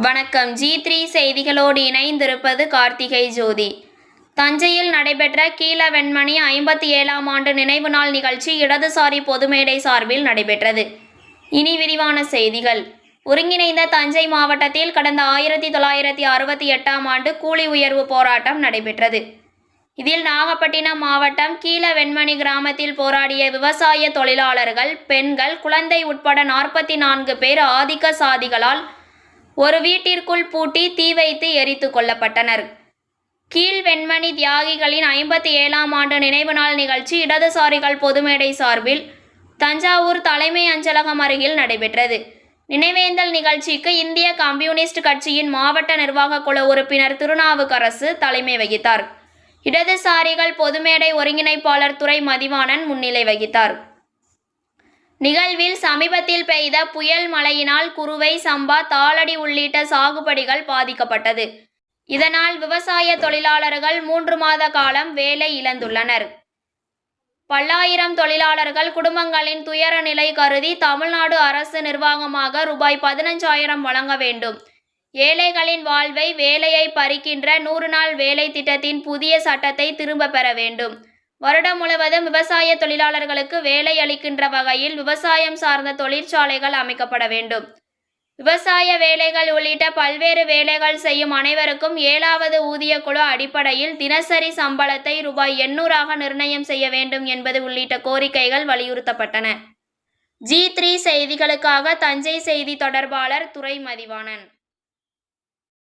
வணக்கம். G3 செய்திகளோடு இணைந்திருப்பது கார்த்திகை ஜோதி. தஞ்சையில் நடைபெற்ற கீழவெண்மணி 57ஆம் ஆண்டு நினைவு நாள் நிகழ்ச்சி இடதுசாரி பொதுமேடை சார்பில் நடைபெற்றது. இனி விரிவான செய்திகள். ஒருங்கிணைந்த தஞ்சை மாவட்டத்தில் கடந்த 1968ஆம் ஆண்டு கூலி உயர்வு போராட்டம் நடைபெற்றது. இதில் நாகப்பட்டினம் மாவட்டம் கீழவெண்மணி கிராமத்தில் போராடிய விவசாய தொழிலாளர்கள், பெண்கள், குழந்தை உட்பட 44 பேர் ஆதிக்க சாதிகளால் ஒரு வீட்டிற்குள் பூட்டி தீ வைத்து எரித்து கொல்லப்பட்டனர். கீழ்வெண்மணி தியாகிகளின் 57ஆம் ஆண்டு நினைவு நாள் நிகழ்ச்சி இடதுசாரிகள் பொதுமேடை சார்பில் தஞ்சாவூர் தலைமை அஞ்சலகம் அருகில் நடைபெற்றது. நினைவேந்தல் நிகழ்ச்சிக்கு இந்திய கம்யூனிஸ்ட் கட்சியின் மாவட்ட நிர்வாக குழு உறுப்பினர் திருநாவுக்கரசு தலைமை வகித்தார். இடதுசாரிகள் பொதுமேடை ஒருங்கிணைப்பாளர் துரை மதிவாணன் முன்னிலை வகித்தார். நிகழ்வில் சமீபத்தில் பெய்த புயல் மழையினால் குறுவை, சம்பா, தாளடி உள்ளிட்ட சாகுபடிகள் பாதிக்கப்பட்டது. இதனால் விவசாய தொழிலாளர்கள் 3 மாத காலம் வேலை இழந்துள்ளனர். பல்லாயிரம் தொழிலாளர்கள் குடும்பங்களின் துயர நிலை கருதி தமிழ்நாடு அரசு நிர்வாகமாக ரூபாய் 15,000 வழங்க வேண்டும். ஏழைகளின் வாழ்வை வேலையை பறிக்கின்ற 100 நாள் வேலை திட்டத்தின் புதிய சட்டத்தை திரும்ப பெற வேண்டும். வருடம் முழுவதும் விவசாய தொழிலாளர்களுக்கு வேலை அளிக்கின்ற வகையில் விவசாயம் சார்ந்த தொழிற்சாலைகள் அமைக்கப்பட வேண்டும். விவசாய வேலைகள் உள்ளிட்ட பல்வேறு வேலைகள் செய்யும் அனைவருக்கும் 7வது ஊதிய குழு அடிப்படையில் தினசரி சம்பளத்தை ரூபாய் 800ஆக நிர்ணயம் செய்ய வேண்டும் என்பது உள்ளிட்ட கோரிக்கைகள் வலியுறுத்தப்பட்டன. G3 செய்திகளுக்காக தஞ்சை செய்தி தொடர்பாளர் துரை மதிவாணன்.